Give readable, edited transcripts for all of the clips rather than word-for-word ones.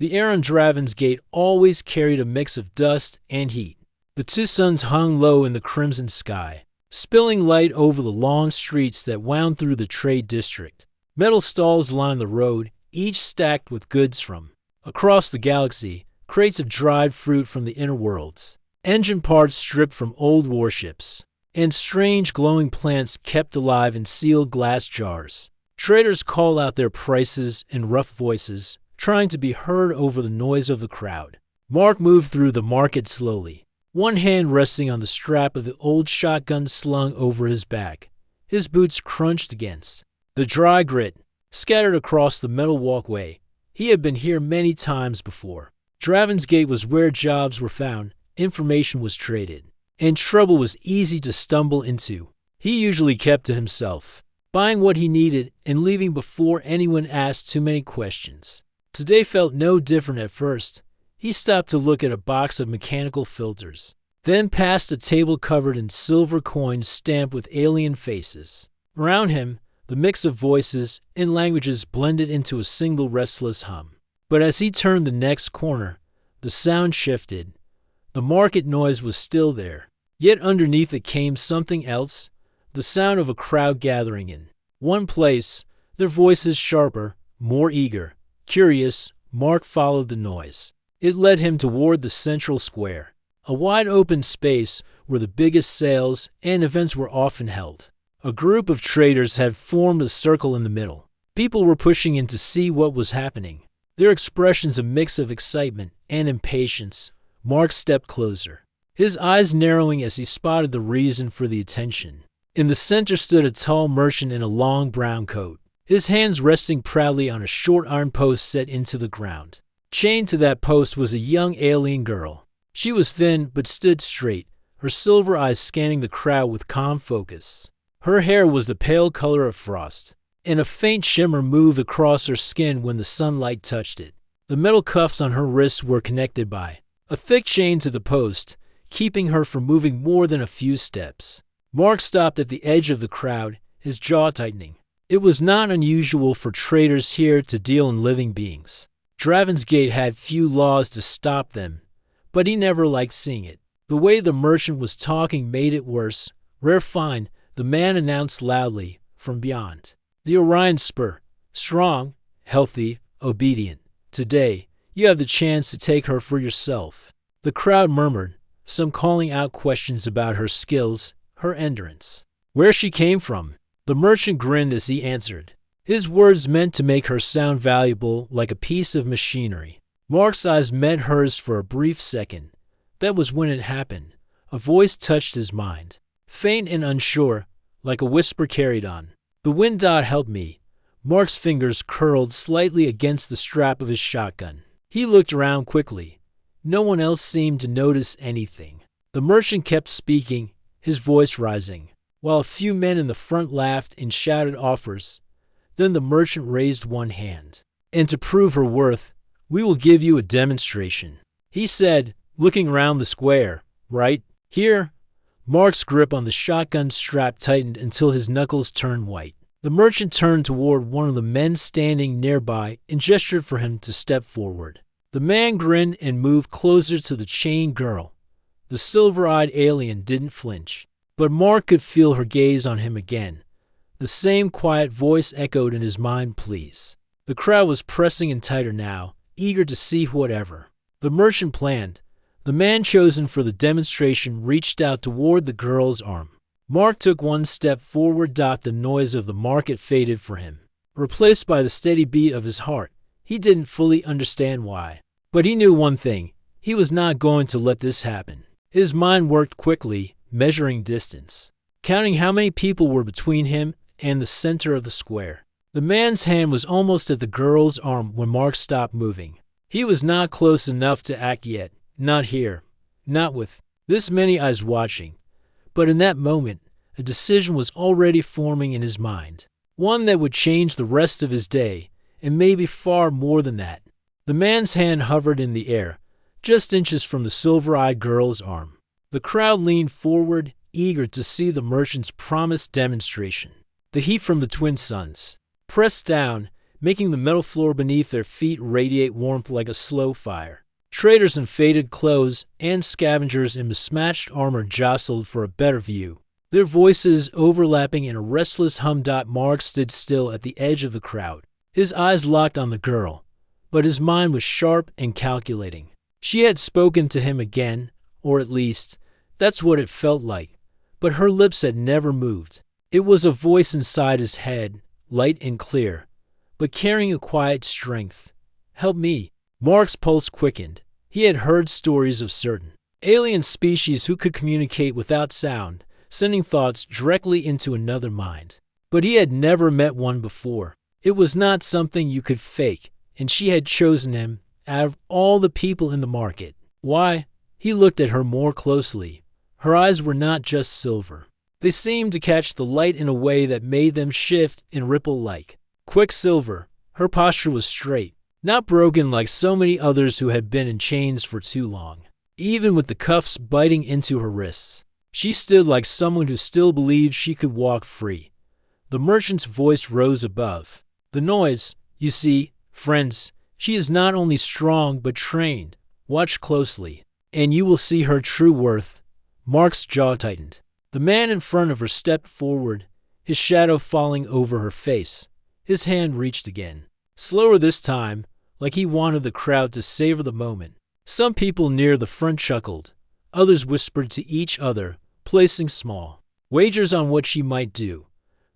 The air on Draven's Gate always carried a mix of dust and heat. The two suns hung low in the crimson sky, spilling light over the long streets that wound through the trade district. Metal stalls lined the road, each stacked with goods from across the galaxy, crates of dried fruit from the inner worlds, engine parts stripped from old warships, and strange glowing plants kept alive in sealed glass jars. Traders called out their prices in rough voices, trying to be heard over the noise of the crowd. Mark moved through the market slowly, one hand resting on the strap of the old shotgun slung over his back. His boots crunched against the dry grit scattered across the metal walkway. He had been here many times before. Draven's Gate was where jobs were found, information was traded, and trouble was easy to stumble into. He usually kept to himself, buying what he needed and leaving before anyone asked too many questions. Today felt no different at first. He stopped to look at a box of mechanical filters, then passed a table covered in silver coins stamped with alien faces. Around him, the mix of voices and languages blended into a single restless hum. But as he turned the next corner, the sound shifted. The market noise was still there, yet underneath it came something else, the sound of a crowd gathering in one place, their voices sharper, more eager. Curious, Mark followed the noise. It led him toward the central square, a wide open space where the biggest sales and events were often held. A group of traders had formed a circle in the middle. People were pushing in to see what was happening, their expressions a mix of excitement and impatience. Mark stepped closer, his eyes narrowing as he spotted the reason for the attention. In the center stood a tall merchant in a long brown coat, his hands resting proudly on a short iron post set into the ground. Chained to that post was a young alien girl. She was thin but stood straight, her silver eyes scanning the crowd with calm focus. Her hair was the pale color of frost, and a faint shimmer moved across her skin when the sunlight touched it. The metal cuffs on her wrists were connected by a thick chain to the post, keeping her from moving more than a few steps. Mark stopped at the edge of the crowd, his jaw tightening. It was not unusual for traders here to deal in living beings. Draven's Gate had few laws to stop them, but he never liked seeing it. The way the merchant was talking made it worse. Rare find, the man announced loudly from beyond. The Orion Spur, strong, healthy, obedient. Today, you have the chance to take her for yourself. The crowd murmured, some calling out questions about her skills, her endurance, where she came from. The merchant grinned as he answered, his words meant to make her sound valuable like a piece of machinery. Mark's eyes met hers for a brief second. That was when it happened. A voice touched his mind, faint and unsure, like a whisper carried on. The wind dot helped me. Mark's fingers curled slightly against the strap of his shotgun. He looked around quickly. No one else seemed to notice anything. The merchant kept speaking, his voice rising, while a few men in the front laughed and shouted offers. Then the merchant raised one hand. And to prove her worth, we will give you a demonstration, he said, looking around the square. Right here? Mark's grip on the shotgun strap tightened until his knuckles turned white. The merchant turned toward one of the men standing nearby and gestured for him to step forward. The man grinned and moved closer to the chained girl. The silver-eyed alien didn't flinch, but Mark could feel her gaze on him again. The same quiet voice echoed in his mind, please. The crowd was pressing in tighter now, eager to see whatever the merchant planned. The man chosen for the demonstration reached out toward the girl's arm. Mark took one step forward. The noise of the market faded for him, replaced by the steady beat of his heart. He didn't fully understand why, but he knew one thing. He was not going to let this happen. His mind worked quickly, measuring distance, counting how many people were between him and the center of the square. The man's hand was almost at the girl's arm when Mark stopped moving. He was not close enough to act yet. Not here. Not with this many eyes watching. But in that moment, a decision was already forming in his mind. One that would change the rest of his day, and maybe far more than that. The man's hand hovered in the air, just inches from the silver-eyed girl's arm. The crowd leaned forward, eager to see the merchant's promised demonstration. The heat from the twin suns, pressed down, making the metal floor beneath their feet radiate warmth like a slow fire. Traders in faded clothes and scavengers in mismatched armor jostled for a better view, their voices overlapping in a restless hum. Mark stood still at the edge of the crowd, his eyes locked on the girl, but his mind was sharp and calculating. She had spoken to him again, or at least, that's what it felt like, but her lips had never moved. It was a voice inside his head, light and clear, but carrying a quiet strength. "Help me." Mark's pulse quickened. He had heard stories of certain alien species who could communicate without sound, sending thoughts directly into another mind. But he had never met one before. It was not something you could fake, and she had chosen him out of all the people in the market. Why? He looked at her more closely. Her eyes were not just silver. They seemed to catch the light in a way that made them shift and ripple like quicksilver. Her posture was straight, not broken like so many others who had been in chains for too long. Even with the cuffs biting into her wrists, she stood like someone who still believed she could walk free. The merchant's voice rose above the noise. "You see, friends, she is not only strong but trained. Watch closely, and you will see her true worth." Mark's jaw tightened. The man in front of her stepped forward, his shadow falling over her face. His hand reached again, slower this time, like he wanted the crowd to savor the moment. Some people near the front chuckled. Others whispered to each other, placing small wagers on what she might do.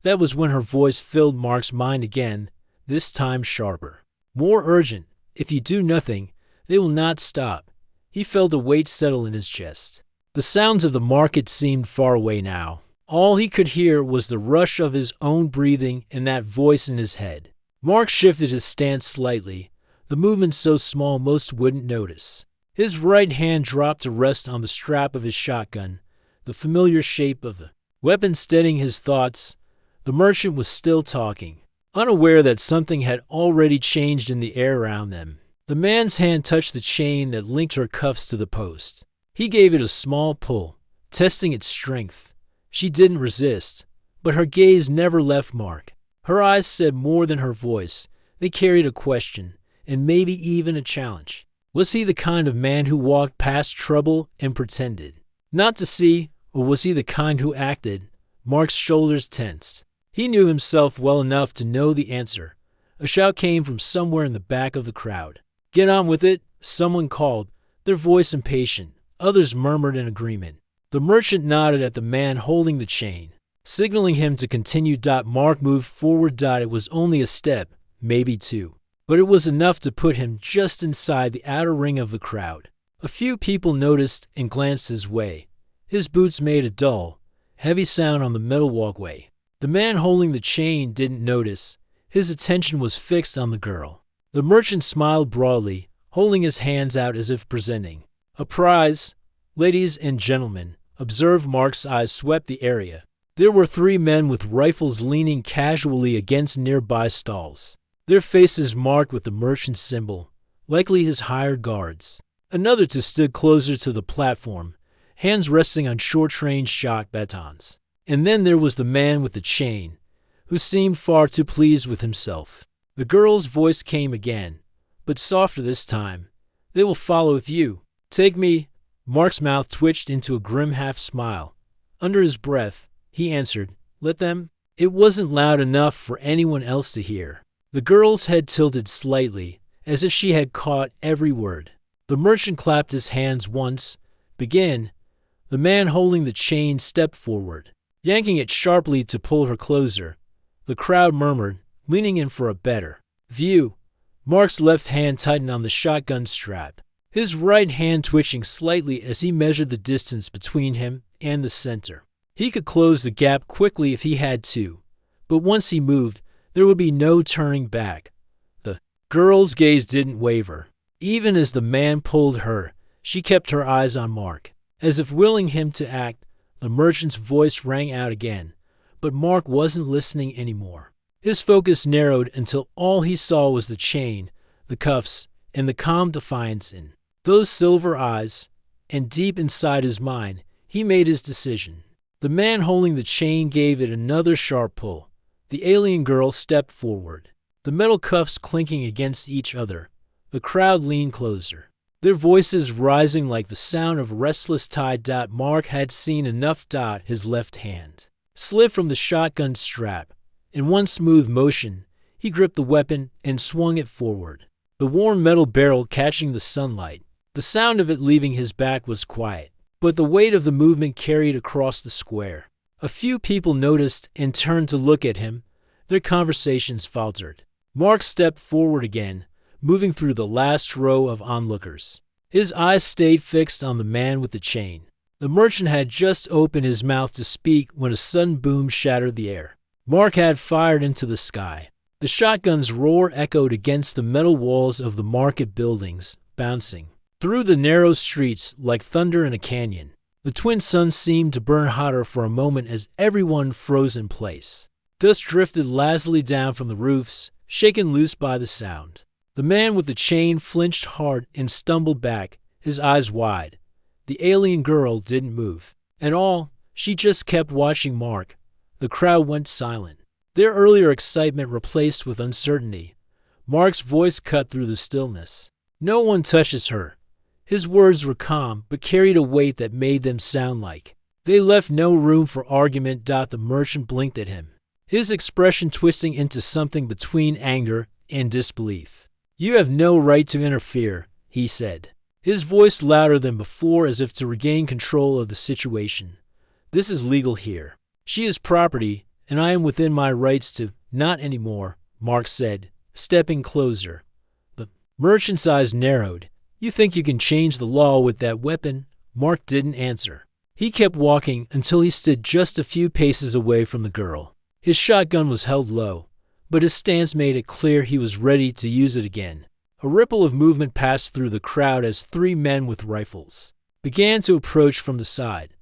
That was when her voice filled Mark's mind again, this time sharper, more urgent. "If you do nothing, they will not stop." He felt a weight settle in his chest. The sounds of the market seemed far away now. All he could hear was the rush of his own breathing and that voice in his head. Mark shifted his stance slightly, the movement so small most wouldn't notice. His right hand dropped to rest on the strap of his shotgun, the familiar shape of the weapon steadying his thoughts. The merchant was still talking, unaware that something had already changed in the air around them. The man's hand touched the chain that linked her cuffs to the post. He gave it a small pull, testing its strength. She didn't resist, but her gaze never left Mark. Her eyes said more than her voice. They carried a question, and maybe even a challenge. Was he the kind of man who walked past trouble and pretended not to see, or was he the kind who acted? Mark's shoulders tensed. He knew himself well enough to know the answer. A shout came from somewhere in the back of the crowd. "Get on with it," someone called, their voice impatient. Others murmured in agreement. The merchant nodded at the man holding the chain, signaling him to continue. Mark moved forward. It was only a step, maybe two, but it was enough to put him just inside the outer ring of the crowd. A few people noticed and glanced his way. His boots made a dull, heavy sound on the metal walkway. The man holding the chain didn't notice. His attention was fixed on the girl. The merchant smiled broadly, holding his hands out as if presenting a prize. "Ladies and gentlemen," observed. Mark's eyes swept the area. There were 3 men with rifles leaning casually against nearby stalls, their faces marked with the merchant's symbol, likely his hired guards. Another 2 stood closer to the platform, hands resting on short-range shot batons. And then there was the man with the chain, who seemed far too pleased with himself. The girl's voice came again, but softer this time. "They will follow if you take me." Mark's mouth twitched into a grim half-smile. Under his breath, he answered, "Let them." It wasn't loud enough for anyone else to hear. The girl's head tilted slightly, as if she had caught every word. The merchant clapped his hands once. "Begin." The man holding the chain stepped forward, yanking it sharply to pull her closer. The crowd murmured, leaning in for a better view. Mark's left hand tightened on the shotgun strap, his right hand twitching slightly as he measured the distance between him and the center. He could close the gap quickly if he had to, but once he moved, there would be no turning back. The girl's gaze didn't waver. Even as the man pulled her, she kept her eyes on Mark, as if willing him to act. The merchant's voice rang out again, but Mark wasn't listening anymore. His focus narrowed until all he saw was the chain, the cuffs, and the calm defiance in those silver eyes. And deep inside his mind, he made his decision. The man holding the chain gave it another sharp pull. The alien girl stepped forward, the metal cuffs clinking against each other. The crowd leaned closer, their voices rising like the sound of restless tide. Mark had seen enough. His left hand slid from the shotgun strap. In one smooth motion, he gripped the weapon and swung it forward, the warm metal barrel catching the sunlight. The sound of it leaving his back was quiet, but the weight of the movement carried across the square. A few people noticed and turned to look at him. Their conversations faltered. Mark stepped forward again, moving through the last row of onlookers. His eyes stayed fixed on the man with the chain. The merchant had just opened his mouth to speak when a sudden boom shattered the air. Mark had fired into the sky. The shotgun's roar echoed against the metal walls of the market buildings, bouncing through the narrow streets like thunder in a canyon. The twin suns seemed to burn hotter for a moment as everyone froze in place. Dust drifted lazily down from the roofs, shaken loose by the sound. The man with the chain flinched hard and stumbled back, his eyes wide. The alien girl didn't move. And she just kept watching Mark. The crowd went silent, their earlier excitement replaced with uncertainty. Mark's voice cut through the stillness. "No one touches her." His words were calm, but carried a weight that made them sound like they left no room for argument. The merchant blinked at him, his expression twisting into something between anger and disbelief. "You have no right to interfere," he said, his voice louder than before as if to regain control of the situation. "This is legal here. She is property, and I am within my rights to—" "Not anymore," Mark said, stepping closer. The merchant's eyes narrowed. "You think you can change the law with that weapon?" Mark didn't answer. He kept walking until he stood just a few paces away from the girl. His shotgun was held low, but his stance made it clear he was ready to use it again. A ripple of movement passed through the crowd as three men with rifles began to approach from the side.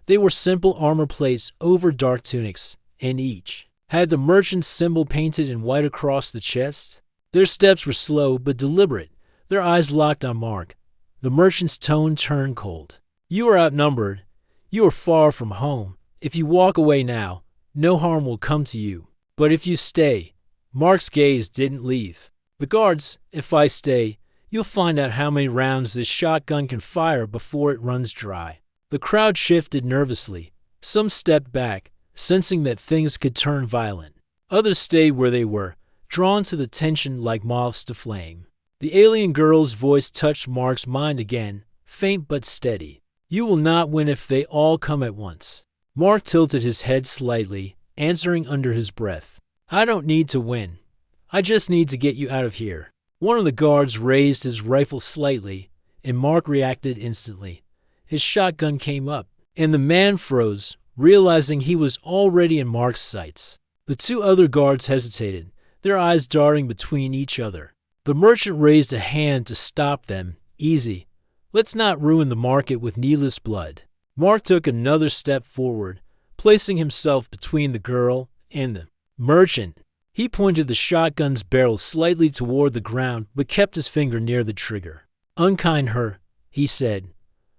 They were simple armor plates over dark tunics, and each had the merchant's symbol painted in white across the chest. Their steps were slow but deliberate, their eyes locked on Mark. The merchant's tone turned cold. "You are outnumbered. You are far from home. If you walk away now, no harm will come to you. But if you stay—" Mark's gaze didn't leave the guards. "If I stay, you'll find out how many rounds this shotgun can fire before it runs dry." The crowd shifted nervously. Some stepped back, sensing that things could turn violent. Others stayed where they were, drawn to the tension like moths to flame. The alien girl's voice touched Mark's mind again, faint but steady. "You will not win if they all come at once." Mark tilted his head slightly, answering under his breath. "I don't need to win. I just need to get you out of here." One of the guards raised his rifle slightly, and Mark reacted instantly. His shotgun came up, and the man froze, realizing he was already in Mark's sights. The two other guards hesitated, their eyes darting between each other. The merchant raised a hand to stop them. "Easy. Let's not ruin the market with needless blood." Mark took another step forward, placing himself between the girl and the merchant. He pointed the shotgun's barrel slightly toward the ground, but kept his finger near the trigger. "Unkind her," he said.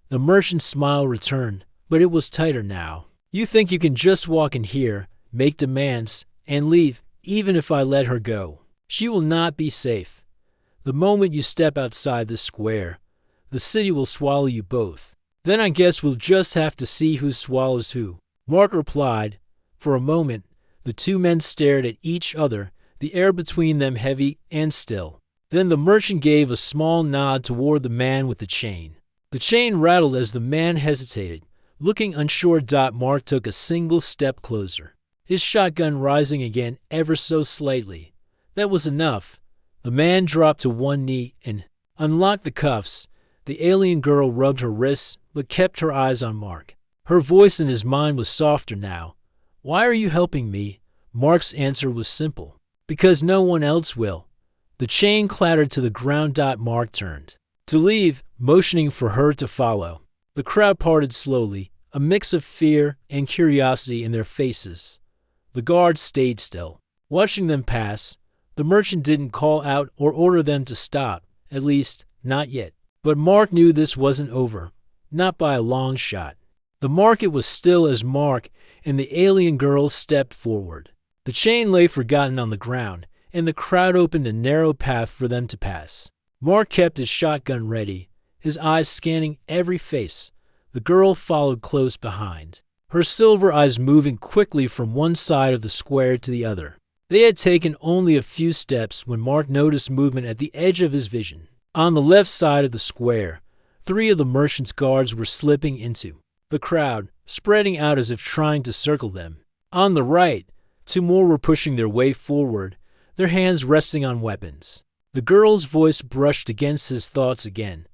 The merchant's smile returned, but it was tighter now. "You think you can just walk in here, make demands, and leave, even if I let her go? She will not be safe. The moment you step outside this square, the city will swallow you both. Then I guess we'll just have to see who swallows who." Mark replied. For a moment, the two men stared at each other, the air between them heavy and still. Then the merchant gave a small nod toward the man with the chain. The chain rattled as the man hesitated, looking unsure. Mark took a single step closer, his shotgun rising again ever so slightly. That was enough. The man dropped to one knee and unlocked the cuffs. The alien girl rubbed her wrists but kept her eyes on Mark. Her voice in his mind was softer now. "Why are you helping me?" Mark's answer was simple. "Because no one else will." The chain clattered to the ground. Mark turned to leave, motioning for her to follow. The crowd parted slowly, a mix of fear and curiosity in their faces. The guards stayed still, watching them pass. The merchant didn't call out or order them to stop, at least, not yet. But Mark knew this wasn't over, not by a long shot. The market was still as Mark and the alien girl stepped forward. The chain lay forgotten on the ground, and the crowd opened a narrow path for them to pass. Mark kept his shotgun ready, his eyes scanning every face. The girl followed close behind, her silver eyes moving quickly from one side of the square to the other. They had taken only a few steps when Mark noticed movement at the edge of his vision. On the left side of the square, 3 of the merchant's guards were slipping into the crowd, spreading out as if trying to circle them. On the right, 2 more were pushing their way forward, their hands resting on weapons. The girl's voice brushed against his thoughts again.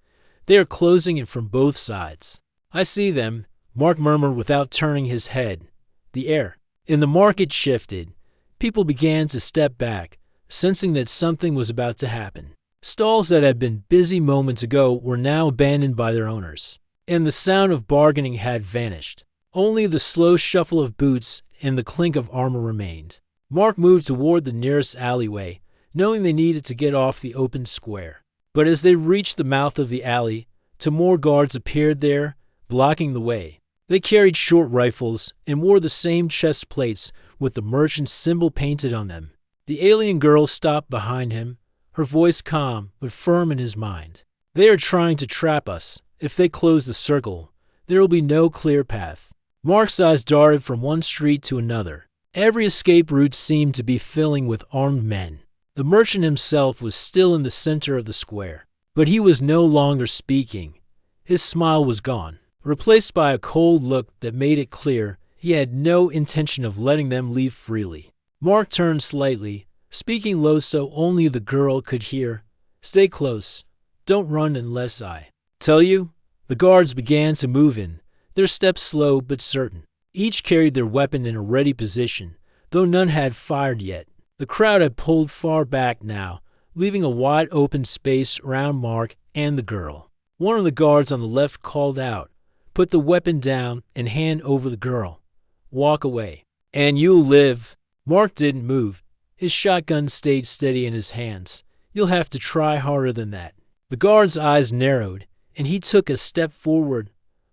They are closing in from both sides. I see them, Mark murmured without turning his head. The air in the market shifted. People began to step back, sensing that something was about to happen. Stalls that had been busy moments ago were now abandoned by their owners, and the sound of bargaining had vanished. Only the slow shuffle of boots and the clink of armor remained. Mark moved toward the nearest alleyway, knowing they needed to get off the open square. But as they reached the mouth of the alley, 2 more guards appeared there, blocking the way. They carried short rifles and wore the same chest plates with the merchant's symbol painted on them. The alien girl stopped behind him, her voice calm but firm in his mind. They are trying to trap us. If they close the circle, there will be no clear path. Mark's eyes darted from one street to another. Every escape route seemed to be filling with armed men. The merchant himself was still in the center of the square, but he was no longer speaking. His smile was gone, replaced by a cold look that made it clear he had no intention of letting them leave freely. Mark turned slightly, speaking low so only the girl could hear. Stay close. Don't run unless I tell you. The guards began to move in, their steps slow but certain. Each carried their weapon in a ready position, though none had fired yet. The crowd had pulled far back now, leaving a wide open space around Mark and the girl. One of the guards on the left called out, "Put the weapon down and hand over the girl. Walk away, and you'll live." Mark didn't move. His shotgun stayed steady in his hands. "You'll have to try harder than that." The guard's eyes narrowed, and he took a step forward.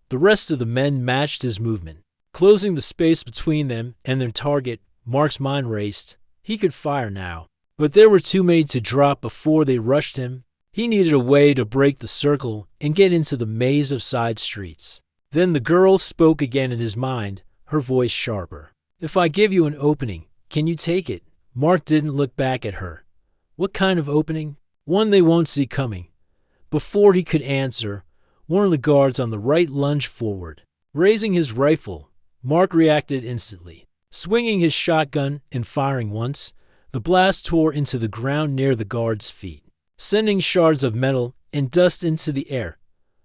The rest of the men matched his movement. Closing the space between them and their target, Mark's mind raced. He could fire now, but there were too many to drop before they rushed him. He needed a way to break the circle and get into the maze of side streets. Then the girl spoke again in his mind, her voice sharper. "If I give you an opening, can you take it?" Mark didn't look back at her. "What kind of opening?" "One they won't see coming." Before he could answer, one of the guards on the right lunged forward. Raising his rifle, Mark reacted instantly. Swinging his shotgun and firing once, the blast tore into the ground near the guard's feet, sending shards of metal and dust into the air.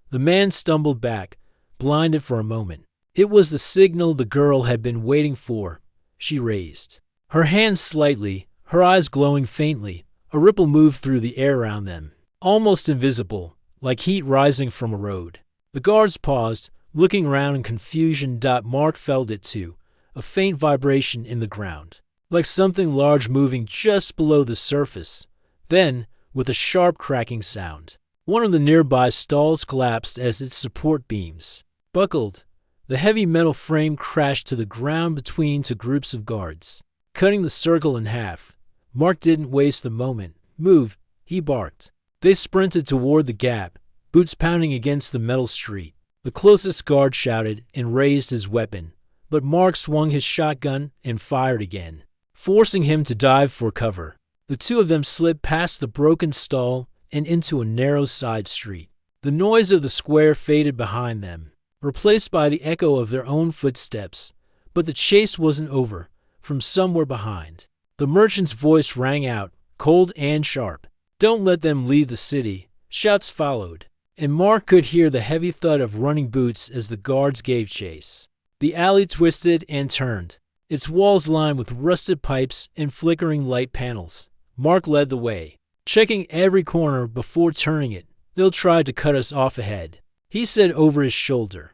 The man stumbled back, blinded for a moment. It was the signal the girl had been waiting for. She raised her hand slightly, her eyes glowing faintly. A ripple moved through the air around them, almost invisible, like heat rising from a road. The guards paused, looking around in confusion. Mark felt it too, a faint vibration in the ground, like something large moving just below the surface. Then, with a sharp cracking sound, one of the nearby stalls collapsed as its support beams buckled. The heavy metal frame crashed to the ground between 2 groups of guards, cutting the circle in half. Mark didn't waste a moment. "Move," he barked. They sprinted toward the gap, boots pounding against the metal street. The closest guard shouted and raised his weapon, but Mark swung his shotgun and fired again, forcing him to dive for cover. The 2 of them slid past the broken stall and into a narrow side street. The noise of the square faded behind them, replaced by the echo of their own footsteps. But the chase wasn't over. From somewhere behind, the merchant's voice rang out, cold and sharp. "Don't let them leave the city." Shouts followed, and Mark could hear the heavy thud of running boots as the guards gave chase. The alley twisted and turned, its walls lined with rusted pipes and flickering light panels. Mark led the way, checking every corner before turning it. "They'll try to cut us off ahead," he said over his shoulder.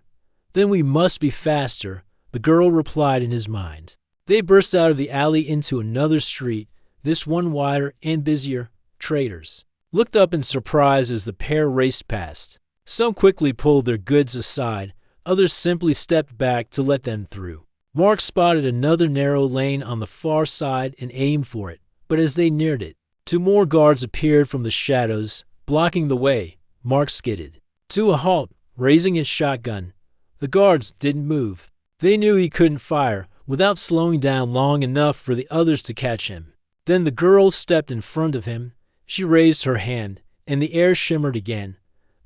"Then we must be faster," the girl replied in his mind. They burst out of the alley into another street, this one wider and busier. Traders looked up in surprise as the pair raced past. Some quickly pulled their goods aside, others simply stepped back to let them through. Mark spotted another narrow lane on the far side and aimed for it, But as they neared it, two more guards appeared from the shadows, blocking the way. Mark skidded to a halt, raising his shotgun. The guards didn't move. They knew he couldn't fire without slowing down long enough for the others to catch him. Then the girl stepped in front of him. She raised her hand, and the air shimmered again.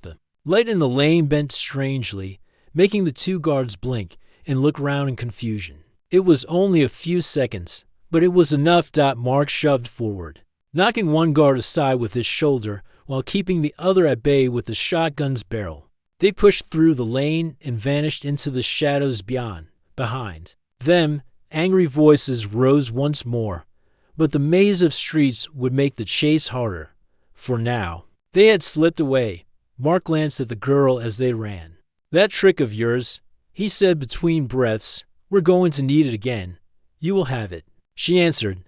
The light in the lane bent strangely, making the two guards blink and look round in confusion. It was only a few seconds, but it was enough. Mark shoved forward, knocking one guard aside with his shoulder while keeping the other at bay with the shotgun's barrel. They pushed through the lane and vanished into the shadows behind them. Angry voices rose once more, but the maze of streets would make the chase harder. For now, they had slipped away. Mark glanced at the girl as they ran. "That trick of yours," he said between breaths. "We're going to need it again." "You will have it," she answered,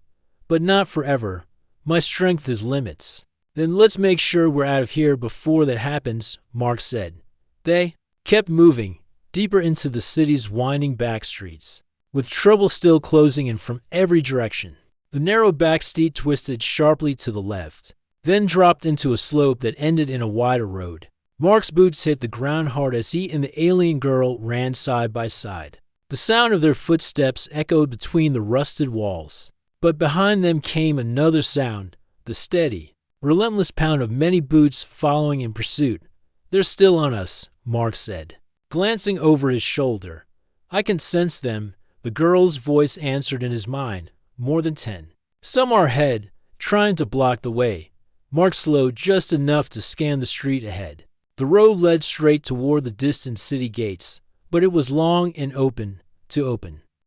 "but not forever. My strength has limits." "Then let's make sure we're out of here before that happens," Mark said. They kept moving, deeper into the city's winding back streets, with trouble still closing in from every direction. The narrow back street twisted sharply to the left, then dropped into a slope that ended in a wider road. Mark's boots hit the ground hard as he and the alien girl ran side by side. The sound of their footsteps echoed between the rusted walls. But behind them came another sound, the steady, relentless pound of many boots following in pursuit. "They're still on us," Mark said, glancing over his shoulder. "I can sense them," the girl's voice answered in his mind. "More than 10. Some are ahead, trying to block the way." Mark slowed just enough to scan the street ahead. The road led straight toward the distant city gates, but it was long and open.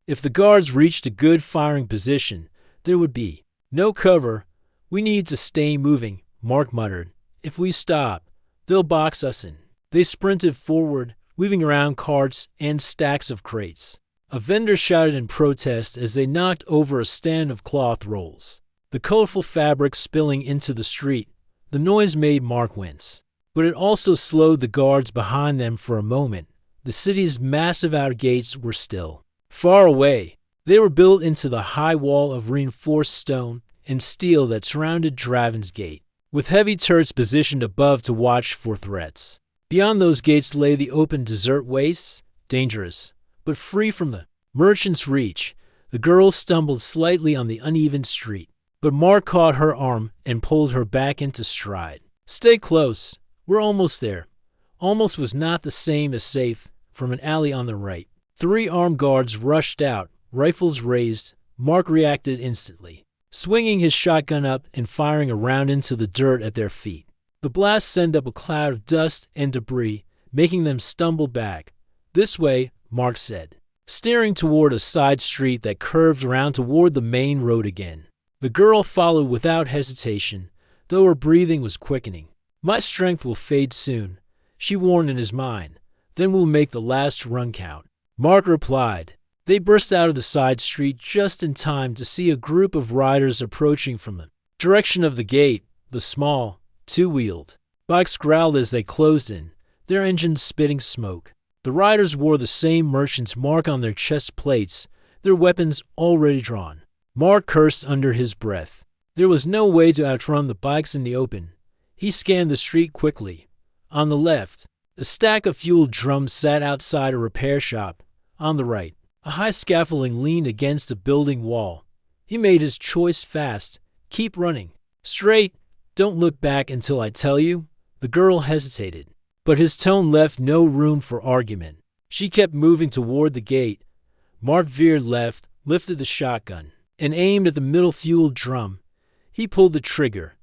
If the guards reached a good firing position, there would be no cover. "We need to stay moving," Mark muttered. "If we stop, they'll box us in." They sprinted forward, weaving around carts and stacks of crates. A vendor shouted in protest as they knocked over a stand of cloth rolls, the colorful fabric spilling into the street. The noise made Mark wince, but it also slowed the guards behind them for a moment. The city's massive outer gates were still far away. They were built into the high wall of reinforced stone and steel that surrounded Draven's Gate, with heavy turrets positioned above to watch for threats. Beyond those gates lay the open desert wastes, dangerous, but free from the merchant's reach. The girl stumbled slightly on the uneven street, but Mark caught her arm and pulled her back into stride. "Stay close. We're almost there." Almost was not the same as safe. From an alley on the right, 3 armed guards rushed out, rifles raised. Mark reacted instantly, swinging his shotgun up and firing a round into the dirt at their feet. The blast sent up a cloud of dust and debris, making them stumble back. "This way," Mark said, steering toward a side street that curved around toward the main road again. The girl followed without hesitation, though her breathing was quickening. "My strength will fade soon," she warned in his mind. "Then we'll make the last run count." Mark replied. They burst out of the side street just in time to see a group of riders approaching from the direction of the gate. The small, two-wheeled bikes growled as they closed in, their engines spitting smoke. The riders wore the same merchant's mark on their chest plates, their weapons already drawn. Mark cursed under his breath. There was no way to outrun the bikes in the open. He scanned the street quickly. On the left, a stack of fuel drums sat outside a repair shop. On the right, a high scaffolding leaned against a building wall. He made his choice fast. "Keep running. Straight. Don't look back until I tell you." The girl hesitated, but his tone left no room for argument. She kept moving toward the gate. Mark veered left, lifted the shotgun, and aimed at the middle fuel drum. He pulled the trigger.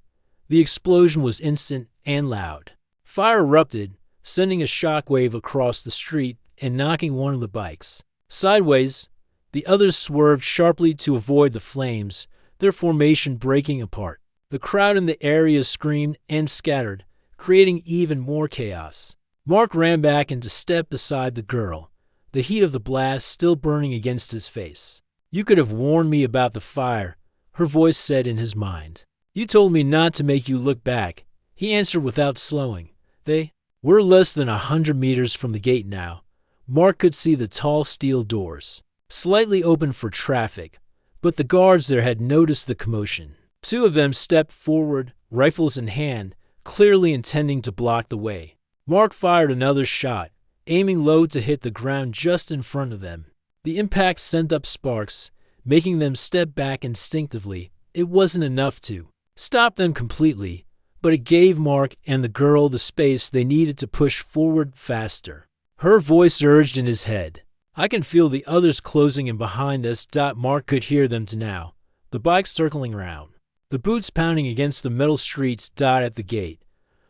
The explosion was instant and loud. Fire erupted, sending a shockwave across the street and knocking one of the bikes sideways. The others swerved sharply to avoid the flames, their formation breaking apart. The crowd in the area screamed and scattered, creating even more chaos. Mark ran back and to step beside the girl, the heat of the blast still burning against his face. "You could have warned me about the fire," her voice said in his mind. "You told me not to make you look back," he answered without slowing. They were less than 100 meters from the gate now. Mark could see the tall steel doors, slightly open for traffic, but the guards there had noticed the commotion. Two of them stepped forward, rifles in hand, clearly intending to block the way. Mark fired another shot, aiming low to hit the ground just in front of them. The impact sent up sparks, making them step back instinctively. It wasn't enough to stop them completely, but it gave Mark and the girl the space they needed to push forward faster. Her voice urged in his head. I can feel the others closing in behind us. Mark could hear them now, the bikes circling around, the boots pounding against the metal streets. At the gate,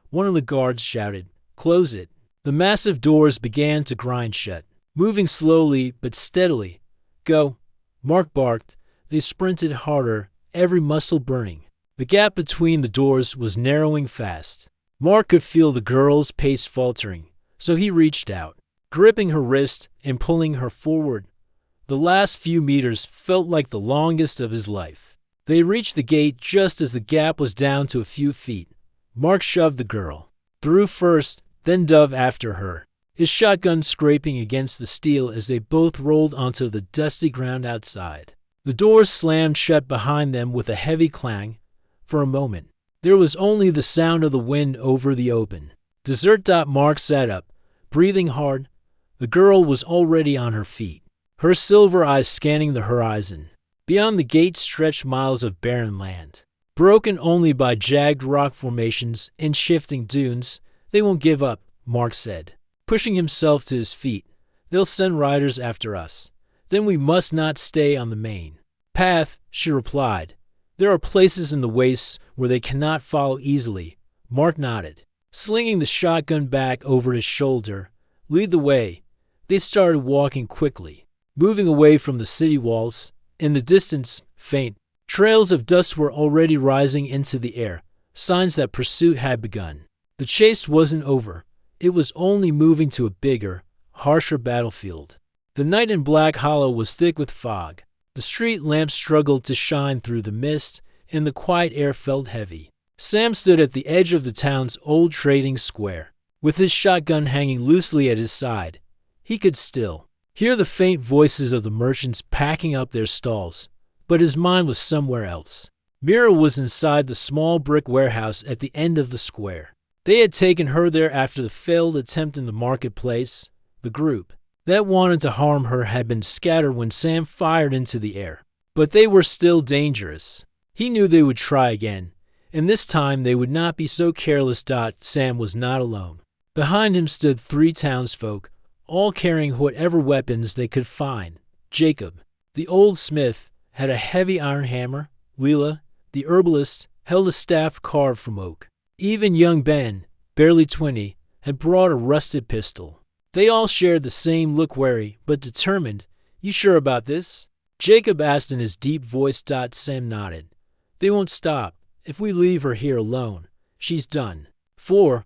one of the guards shouted, "Close it." The massive doors began to grind shut, moving slowly but steadily. "Go," Mark barked. They sprinted harder, every muscle burning. The gap between the doors was narrowing fast. Mark could feel the girl's pace faltering, so he reached out, gripping her wrist and pulling her forward. The last few meters felt like the longest of his life. They reached the gate just as the gap was down to a few feet. Mark shoved the girl through first, then dove after her, his shotgun scraping against the steel as they both rolled onto the dusty ground outside. The doors slammed shut behind them with a heavy clang. For a moment, there was only the sound of the wind over the open desert. Mark sat up, breathing hard. The girl was already on her feet, her silver eyes scanning the horizon. Beyond the gate stretched miles of barren land, broken only by jagged rock formations and shifting dunes. They won't give up, Mark said, pushing himself to his feet. They'll send riders after us. Then we must not stay on the main path, she replied. There are places in the wastes where they cannot follow easily. Mark nodded, slinging the shotgun back over his shoulder. Lead the way. They started walking quickly, moving away from the city walls. In the distance, faint trails of dust were already rising into the air, signs that pursuit had begun. The chase wasn't over. It was only moving to a bigger, harsher battlefield. The night in Black Hollow was thick with fog. The street lamps struggled to shine through the mist, and the quiet air felt heavy. Sam stood at the edge of the town's old trading square, with his shotgun hanging loosely at his side. He could still hear the faint voices of the merchants packing up their stalls, but his mind was somewhere else. Mira was inside the small brick warehouse at the end of the square. They had taken her there after the failed attempt in the marketplace. The group that wanted to harm her had been scattered when Sam fired into the air, but they were still dangerous. He knew they would try again, and this time they would not be so careless. Sam was not alone. Behind him stood 3 townsfolk, all carrying whatever weapons they could find. Jacob, the old smith, had a heavy iron hammer. Leela, the herbalist, held a staff carved from oak. Even young Ben, barely 20, had brought a rusted pistol. They all shared the same look, wary but determined. You sure about this? Jacob asked in his deep voice. Sam nodded. They won't stop. If we leave her here alone, she's done. 4.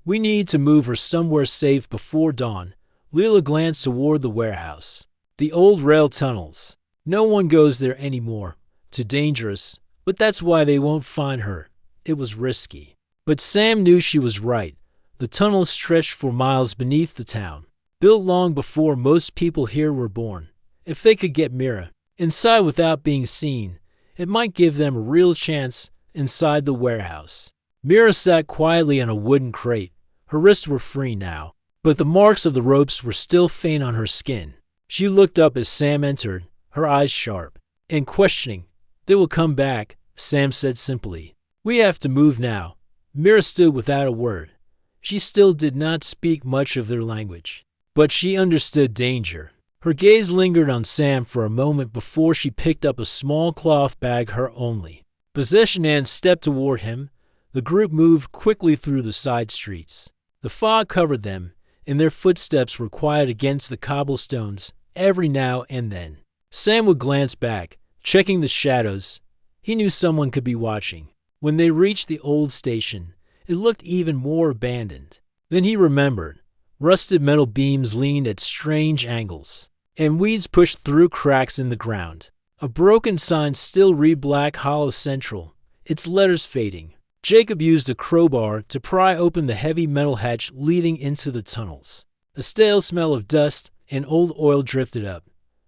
We need to move her somewhere safe before dawn. Leela glanced toward the warehouse. The old rail tunnels. No one goes there anymore. Too dangerous. But that's why they won't find her. It was risky. But Sam knew she was right. The tunnels stretched for miles beneath the town, built long before most people here were born. If they could get Mira inside without being seen, it might give them a real chance inside the warehouse. Mira sat quietly on a wooden crate. Her wrists were free now, but the marks of the ropes were still faint on her skin. She looked up as Sam entered, her eyes sharp and questioning. They will come back, Sam said simply. We have to move now. Mira stood without a word. She still did not speak much of their language, but she understood danger. Her gaze lingered on Sam for a moment before she picked up a small cloth bag, her only possession, and stepped toward him. The group moved quickly through the side streets. The fog covered them, and their footsteps were quiet against the cobblestones. Every now and then, Sam would glance back, checking the shadows. He knew someone could be watching. When they reached the old station, it looked even more abandoned. Then he remembered. Rusted metal beams leaned at strange angles, and weeds pushed through cracks in the ground. A broken sign still read Black Hollow Central, its letters fading. Jacob used a crowbar to pry open the heavy metal hatch leading into the tunnels. A stale smell of dust and old oil drifted up.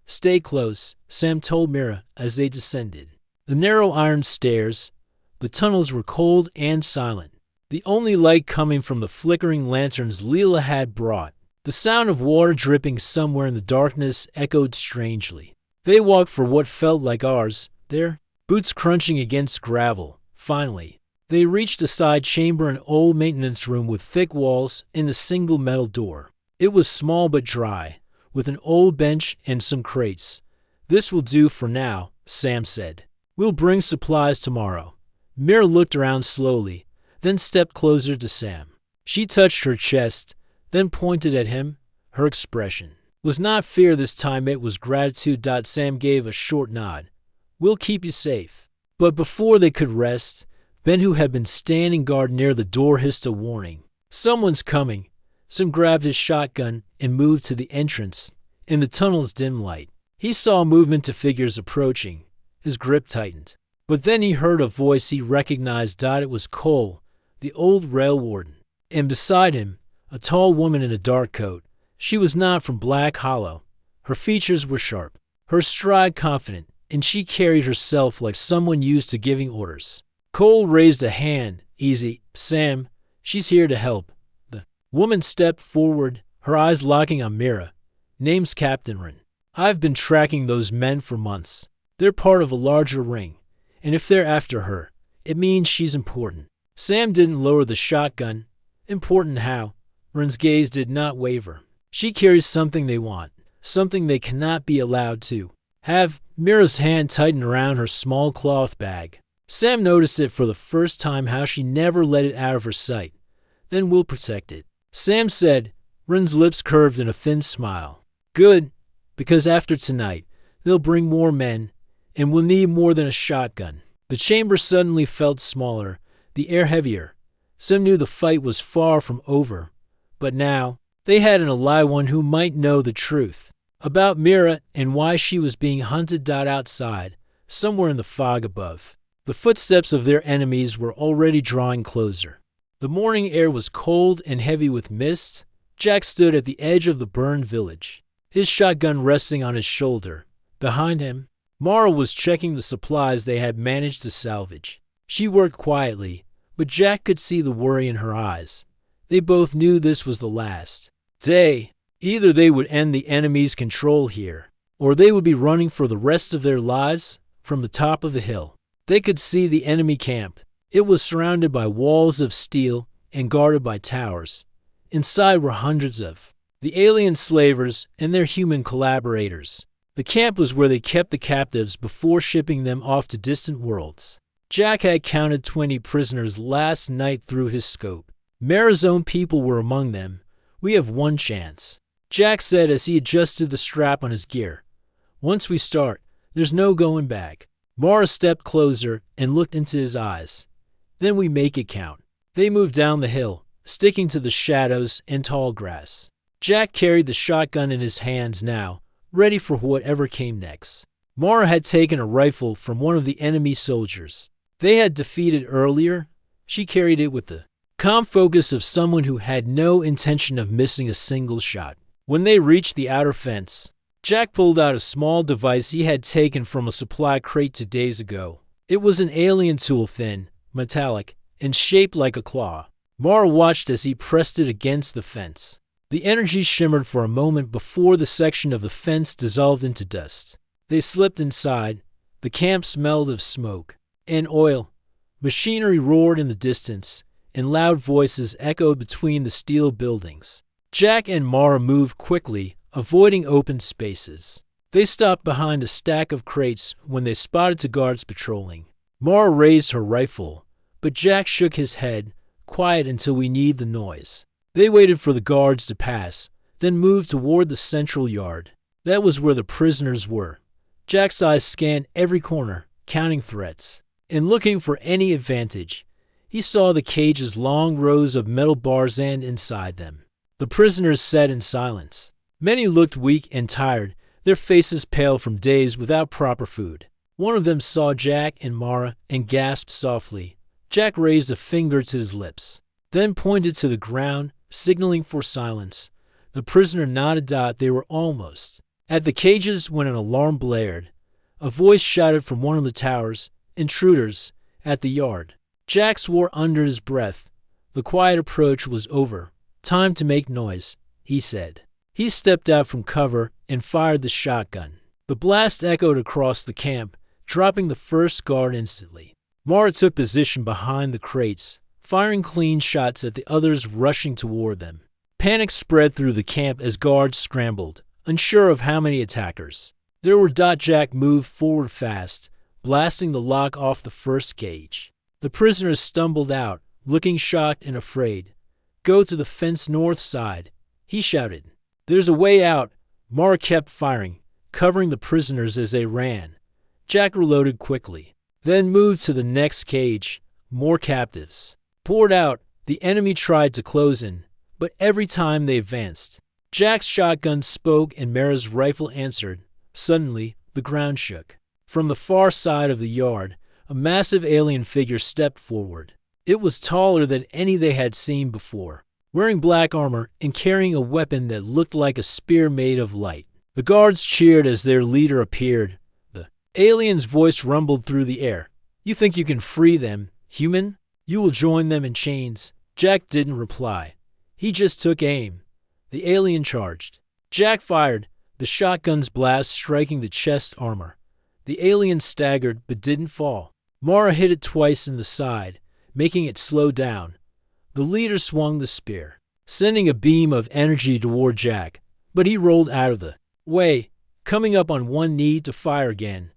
Stay close, Sam told Mira as they descended. The narrow iron stairs, The tunnels were cold and silent, the only light coming from the flickering lanterns Leela had brought. The sound of water dripping somewhere in the darkness echoed strangely. They walked for what felt like hours, their boots crunching against gravel. Finally, they reached a side chamber, an old maintenance room with thick walls and a single metal door. It was small but dry, with an old bench and some crates. "This will do for now," Sam said. "We'll bring supplies tomorrow." Mira looked around slowly, then stepped closer to Sam. She touched her chest, then pointed at him. Her expression was not fear this time, it was gratitude. Sam gave a short nod. "We'll keep you safe." But before they could rest, Ben, who had been standing guard near the door, hissed a warning. "Someone's coming." Sam grabbed his shotgun and moved to the entrance. In the tunnel's dim light, he saw movement to figures approaching. His grip tightened. But then he heard a voice he recognized. It was Cole, the old rail warden. And beside him, a tall woman in a dark coat. She was not from Black Hollow. Her features were sharp, her stride confident, and she carried herself like someone used to giving orders. Cole raised a hand. "Easy, Sam. She's here to help." The woman stepped forward, her eyes locking on Mira. "Name's Captain Wren. I've been tracking those men for months. They're part of a larger ring, and if they're after her, it means she's important." Sam didn't lower the shotgun. "Important how?" Wren's gaze did not waver. "She carries something they want, something they cannot be allowed to have." Mira's hand tightened around her small cloth bag. Sam noticed it for the first time, how she never let it out of her sight. "Then we'll protect it," Sam said. Wren's lips curved in a thin smile. "Good, because after tonight, they'll bring more men, and we'll need more than a shotgun." The chamber suddenly felt smaller, the air heavier. Sam knew the fight was far from over, but now they had an ally, one who might know the truth about Mira and why she was being hunted. Outside, somewhere in the fog above, the footsteps of their enemies were already drawing closer. The morning air was cold and heavy with mist. Jack stood at the edge of the burned village, his shotgun resting on his shoulder. Behind him, Mara was checking the supplies they had managed to salvage. She worked quietly, but Jack could see the worry in her eyes. They both knew this was the last day. Either they would end the enemy's control here, or they would be running for the rest of their lives. From the top of the hill, they could see the enemy camp. It was surrounded by walls of steel and guarded by towers. Inside were hundreds of the alien slavers and their human collaborators. The camp was where they kept the captives before shipping them off to distant worlds. Jack had counted 20 prisoners last night through his scope. Mara's own people were among them. "We have one chance," Jack said as he adjusted the strap on his gear. "Once we start, there's no going back." Mara stepped closer and looked into his eyes. "Then we make it count." They moved down the hill, sticking to the shadows and tall grass. Jack carried the shotgun in his hands now, ready for whatever came next. Mara had taken a rifle from one of the enemy soldiers they had defeated earlier. She carried it with the calm focus of someone who had no intention of missing a single shot. When they reached the outer fence, Jack pulled out a small device he had taken from a supply crate 2 days ago. It was an alien tool, thin, metallic, and shaped like a claw. Mara watched as he pressed it against the fence. The energy shimmered for a moment before the section of the fence dissolved into dust. They slipped inside. The camp smelled of smoke and oil. Machinery roared in the distance, and loud voices echoed between the steel buildings. Jack and Mara moved quickly, avoiding open spaces. They stopped behind a stack of crates when they spotted 2 guards patrolling. Mara raised her rifle, but Jack shook his head. "Quiet until we need the noise." They waited for the guards to pass, then moved toward the central yard. That was where the prisoners were. Jack's eyes scanned every corner, counting threats and looking for any advantage. He saw the cage's long rows of metal bars, and inside them, the prisoners sat in silence. Many looked weak and tired, their faces pale from days without proper food. One of them saw Jack and Mara and gasped softly. Jack raised a finger to his lips, then pointed to the ground, signaling for silence. The prisoner nodded. They were almost at the cages when an alarm blared. A voice shouted from one of the towers, "Intruders!" at the yard. Jack swore under his breath. The quiet approach was over. "Time to make noise," he said. He stepped out from cover and fired the shotgun. The blast echoed across the camp, dropping the first guard instantly. Mara took position behind the crates, firing clean shots at the others rushing toward them. Panic spread through the camp as guards scrambled, unsure of how many attackers. There were. Jack moved forward fast, blasting the lock off the first cage. The prisoners stumbled out, looking shocked and afraid. "Go to the fence north side," he shouted. "There's a way out." Mara kept firing, covering the prisoners as they ran. Jack reloaded quickly, then moved to the next cage. More captives poured out. The enemy tried to close in, but every time they advanced, Jack's shotgun spoke and Mara's rifle answered. Suddenly, the ground shook. From the far side of the yard, a massive alien figure stepped forward. It was taller than any they had seen before, wearing black armor and carrying a weapon that looked like a spear made of light. The guards cheered as their leader appeared. The alien's voice rumbled through the air. "You think you can free them, human? You will join them in chains." Jack didn't reply. He just took aim. The alien charged. Jack fired, the shotgun's blast striking the chest armor. The alien staggered but didn't fall. Mara hit it twice in the side, making it slow down. The leader swung the spear, sending a beam of energy toward Jack, but he rolled out of the way, coming up on one knee to fire again.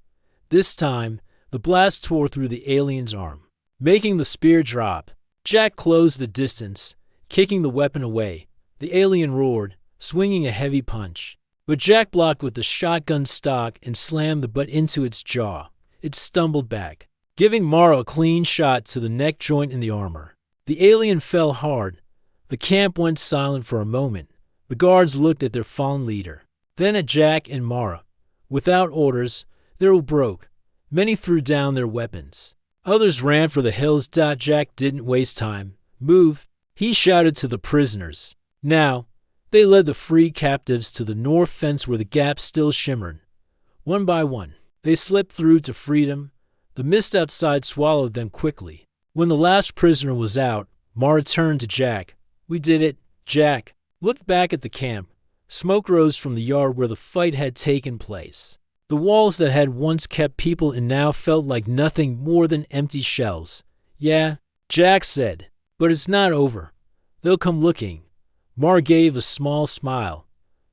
This time, the blast tore through the alien's arm, making the spear drop. Jack closed the distance, kicking the weapon away. The alien roared, swinging a heavy punch. But Jack blocked with the shotgun stock and slammed the butt into its jaw. It stumbled back, giving Mara a clean shot to the neck joint in the armor. The alien fell hard. The camp went silent for a moment. The guards looked at their fallen leader, then at Jack and Mara. Without orders, they were broke. Many threw down their weapons. Others ran for the hills. Jack didn't waste time. "Move," he shouted to the prisoners. Now, they led the free captives to the north fence where the gap still shimmered. One by one, they slipped through to freedom. The mist outside swallowed them quickly. When the last prisoner was out, Mara turned to Jack. "We did it." Jack looked back at the camp. Smoke rose from the yard where the fight had taken place. The walls that had once kept people in now felt like nothing more than empty shells. "Yeah," Jack said, "but it's not over. They'll come looking." Mara gave a small smile.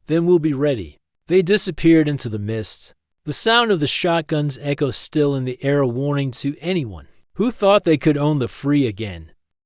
"Then we'll be ready." They disappeared into the mist. The sound of the shotguns echoed still in the air, a warning to anyone who thought they could own the free again.